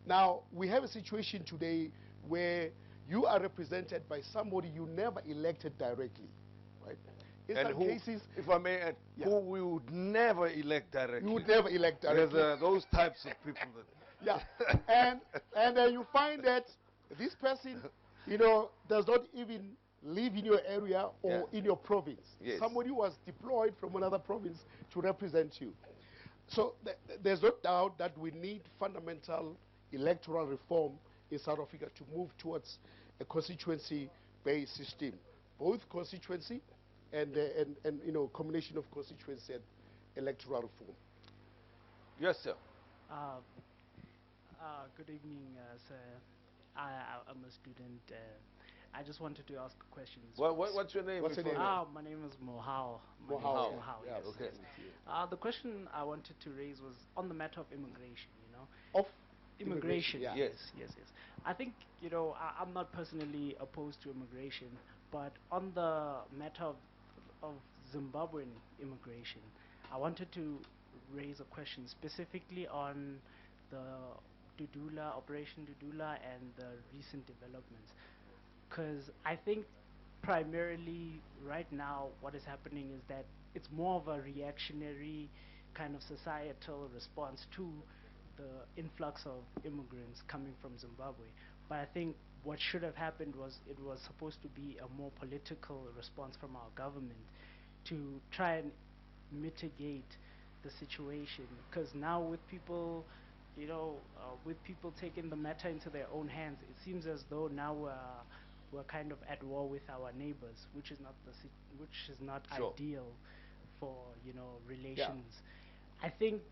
Now, we have a situation today where you are represented by somebody you never elected directly, right? In And some who, cases, if I may add, who we would never elect directly. you would never elect directly. There's those types of people that... Yeah, and you find that this person, does not even live in your area or in your province. Yes. Somebody was deployed from another province to represent you. So there's no doubt that we need fundamental electoral reform in South Africa to move towards a constituency-based system, both constituency and combination of constituency and electoral reform. Yes, sir. Good evening, sir. I'm a student. I just wanted to ask questions. What's your name? What's your name? My name is Mohau. Mohau. Yes. Okay. The question I wanted to raise was on the matter of immigration. Of Immigration. yeah. Yes. I think I'm not personally opposed to immigration, but on the matter of Zimbabwean immigration, I wanted to raise a question specifically on the Operation Dudula, and the recent developments. Because I think primarily right now what is happening is that it's more of a reactionary kind of societal response to the influx of immigrants coming from Zimbabwe. But I think what should have happened was it was supposed to be a more political response from our government to try and mitigate the situation. Because now with people taking the matter into their own hands, it seems as though now we're kind of at war with our neighbors, which is not Sure. ideal for relations. I think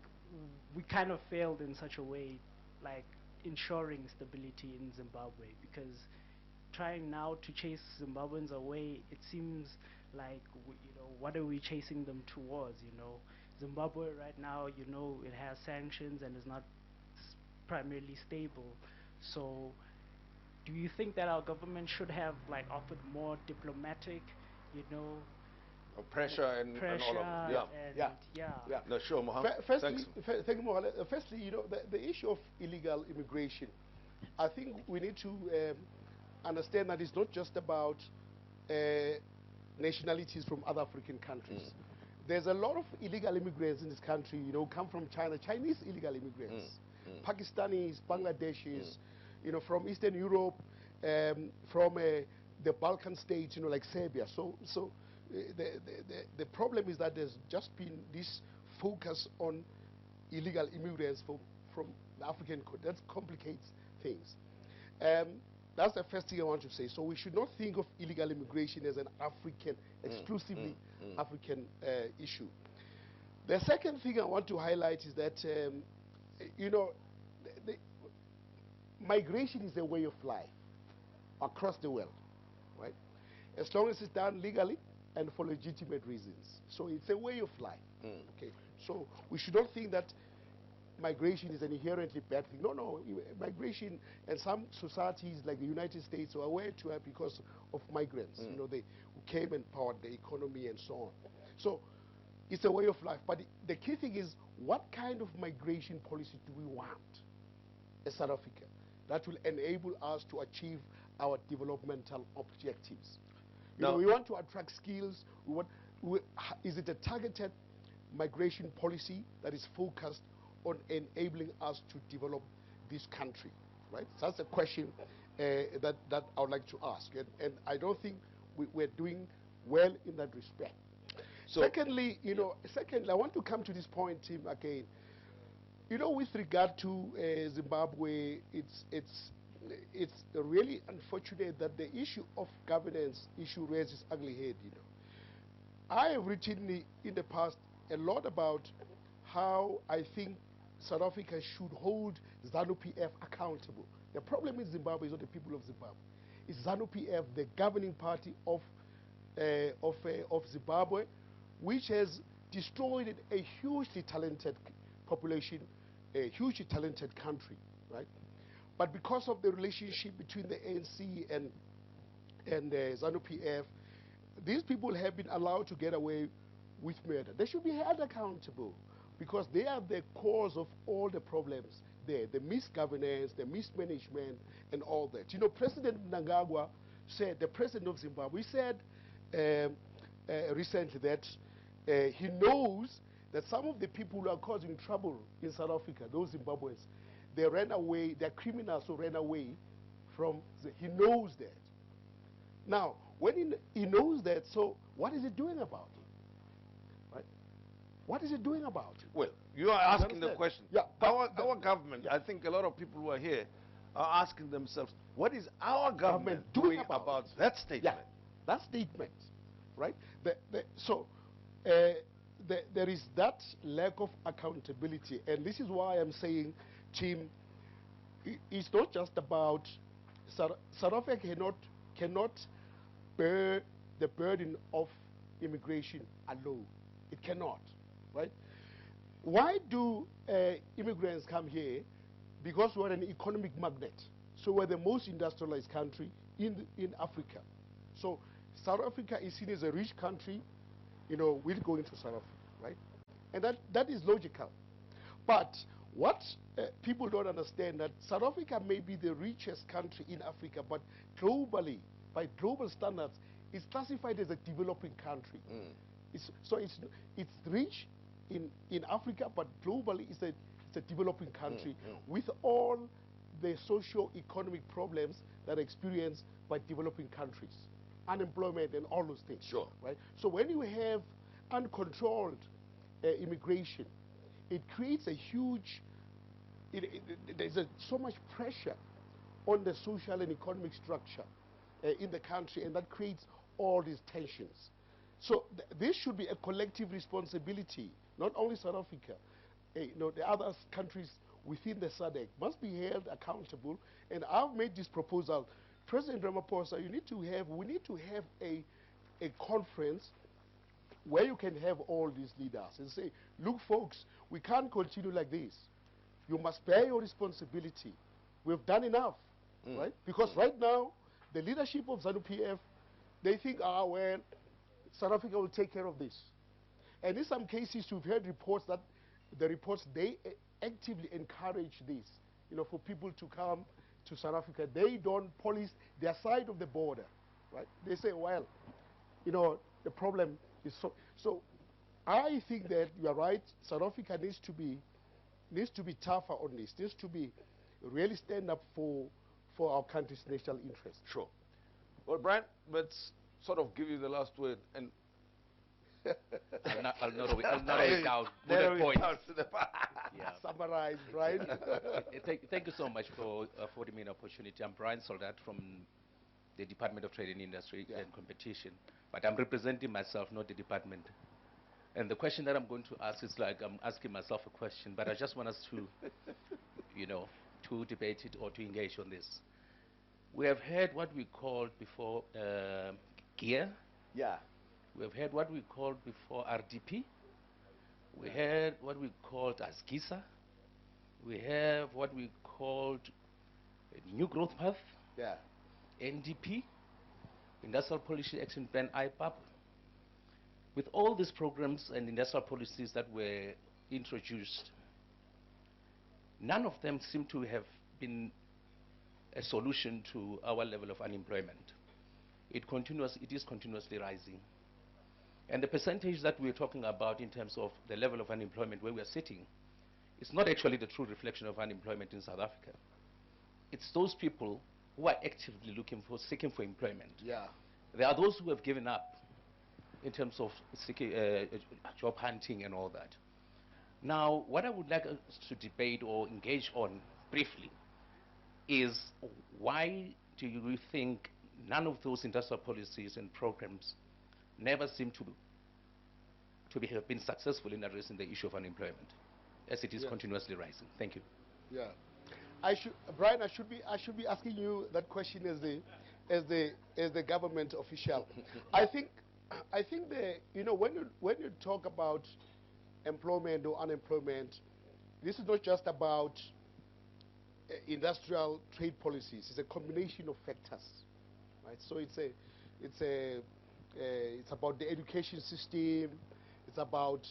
we kind of failed in such a way, like ensuring stability in Zimbabwe, because trying now to chase Zimbabweans away, it seems like what are we chasing them towards? Zimbabwe right now, it has sanctions and is not primarily stable. So do you think that our government should have offered more diplomatic, Pressure and all of it. Yeah. No, sure, Mohammed. Firstly, Thanks. thank you, Mohammed. Firstly, the issue of illegal immigration, I think we need to understand that it's not just about nationalities from other African countries. There's a lot of illegal immigrants in this country, come from China, Chinese illegal immigrants, Pakistanis, Bangladeshis, from Eastern Europe, from the Balkan states, like Serbia. So the problem is that there's just been this focus on illegal immigrants from the African continent. That complicates things. That's the first thing I want to say. So we should not think of illegal immigration as an African, exclusively African issue. The second thing I want to highlight is that, the migration is a way of life across the world, right? As long as it's done legally and for legitimate reasons. So it's a way of life, okay? So we should not think that migration is an inherently bad thing. No, migration, and some societies like the United States are aware to it because of migrants, they who came and powered the economy and so on. So it's a way of life. But the key thing is, what kind of migration policy do we want as South Africa that will enable us to achieve our developmental objectives? We want to attract skills. Is it a targeted migration policy that is focused on enabling us to develop this country, right? So that's a question that I would like to ask, and I don't think we're doing well in that respect. So secondly, I want to come to this point, Tim, again. With regard to Zimbabwe, it's really unfortunate that the issue of governance raises ugly head. I have written in the past a lot about how I think South Africa should hold ZANU-PF accountable. The problem in Zimbabwe is not the people of Zimbabwe. It's ZANU-PF, the governing party of Zimbabwe, which has destroyed a hugely talented population, a hugely talented country, right? But because of the relationship between the ANC and ZANU-PF, these people have been allowed to get away with murder. They should be held accountable because they are the cause of all the problems there, the misgovernance, the mismanagement, and all that. You know, President Mnangagwa said, the president of Zimbabwe said recently that he knows that some of the people who are causing trouble in South Africa, those Zimbabweans, they ran away, they're criminals who ran away from, he knows that. Now, when he knows that, so what is he doing about it? Right? What is he doing about it? Well, you are asking the question. Yeah, our government, I think a lot of people who are here are asking themselves, what is our government doing about that statement? Yeah, that statement, right? There is that lack of accountability, and this is why I'm saying, Tim, it's not just about South Africa cannot bear the burden of immigration alone. It cannot, right? Why do immigrants come here? Because we're an economic magnet. So we're the most industrialized country in Africa. So South Africa is seen as a rich country, you know, we're going to South Africa, right? And that is logical. But what people don't understand that South Africa may be the richest country in Africa, but globally, by global standards, it's classified as a developing country. It's rich in Africa, but globally it's a developing country with all the socio-economic problems that are experienced by developing countries, unemployment and all those things. Sure. Right? So when you have uncontrolled immigration, it creates a huge, there's so much pressure on the social and economic structure in the country, and that creates all these tensions. So this should be a collective responsibility, not only South Africa, you know, the other countries within the SADC must be held accountable. And I've made this proposal. President Ramaphosa, we need to have a conference where you can have all these leaders and say, look folks, we can't continue like this. You must bear your responsibility. We've done enough, right? Because right now, the leadership of ZANU-PF, they think, well, South Africa will take care of this. And in some cases, we've heard reports that they actively encourage this, you know, for people to come to South Africa. They don't police their side of the border, right? They say, well, you know, the problem is so I think that you are right. South Africa needs to be tougher on this. Needs to be really stand up for our country's national interest. Sure. Well, Brian, let's sort of give you the last word. And I'll narrow it down. Bullet points. Yeah. Summarize, Brian. Thank you so much for affording me an opportunity. I'm Brian Soldat from the Department of Trade and Industry and Competition, but I'm representing myself, not the department. And the question that I'm going to ask is like I'm asking myself a question, but I just want us to, you know, to debate it or to engage on this. We have heard what we called before gear. Yeah. We have heard what we called before RDP. We heard what we called as GISA. We have what we called a New Growth Path. Yeah. NDP, Industrial Policy Action Plan, IPAP. With all these programs and industrial policies that were introduced, none of them seem to have been a solution to our level of unemployment. It is continuously rising. And the percentage that we're talking about in terms of the level of unemployment where we're sitting, it's not actually the true reflection of unemployment in South Africa. It's those people who are actively seeking for employment. Yeah. There are those who have given up in terms of seeking, job hunting and all that. Now, what I would like us to debate or engage on briefly is why do you think none of those industrial policies and programs never seem to have been successful in addressing the issue of unemployment, as it is continuously rising? Thank you. Yeah, Brian, I should be asking you that question as the government official. I think I think when you talk about employment or unemployment, this is not just about industrial trade policies. It's a combination of factors, right? So it's about the education system. It's about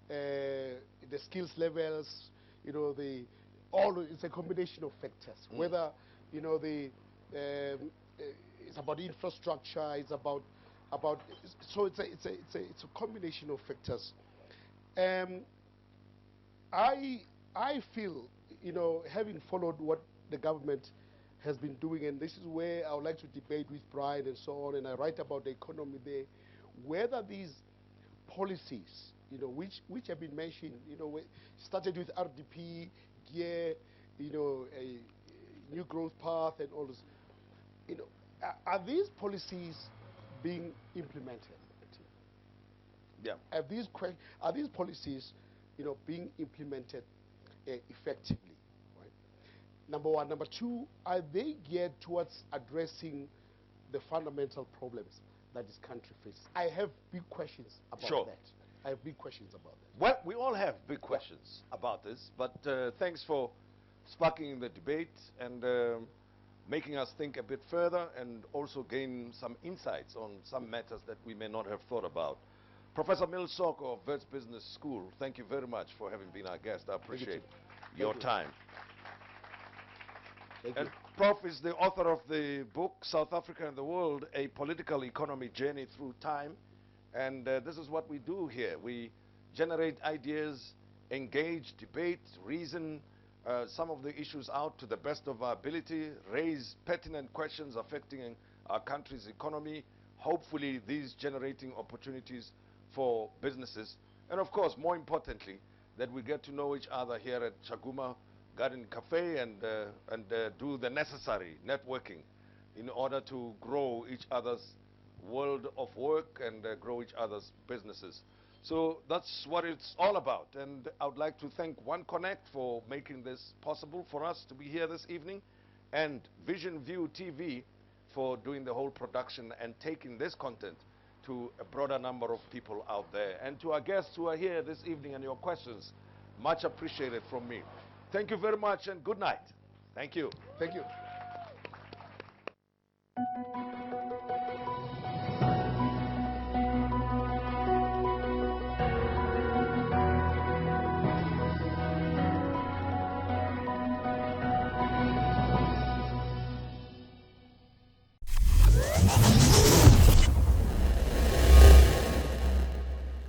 the skills levels. It's a combination of factors. Whether it's about infrastructure. It's about so it's a combination of factors. I feel, having followed what the government has been doing, and this is where I would like to debate with Brian and so on, and I write about the economy there, whether these policies, which have been mentioned, started with RDP, GEAR, a new growth path, and all this, are these policies being implemented? Yeah. Are these policies, being implemented effectively? Right. Number one. Number two, are they geared towards addressing the fundamental problems that this country faces? I have big questions about that. I have big questions about that. Well, we all have big questions about this, but thanks for sparking the debate and making us think a bit further and also gain some insights on some matters that we may not have thought about. Professor Mills Soko of Wits Business School, thank you very much for having been our guest. I appreciate your time. And Prof is the author of the book, South Africa and the World, A Political Economy Journey Through Time. And this is what we do here. We generate ideas, engage, debate, reason some of the issues out to the best of our ability, raise pertinent questions affecting our country's economy, hopefully these generating opportunities for businesses. And of course, more importantly, that we get to know each other here at Shaguma Garden Cafe and do the necessary networking in order to grow each other's world of work and grow each other's businesses. So that's what it's all about. And I would like to thank One Connect for making this possible for us to be here this evening, and Vision View TV for doing the whole production and taking this content to a broader number of people out there. And to our guests who are here this evening and your questions, much appreciated from me. Thank you very much and good night. Thank you. Thank you.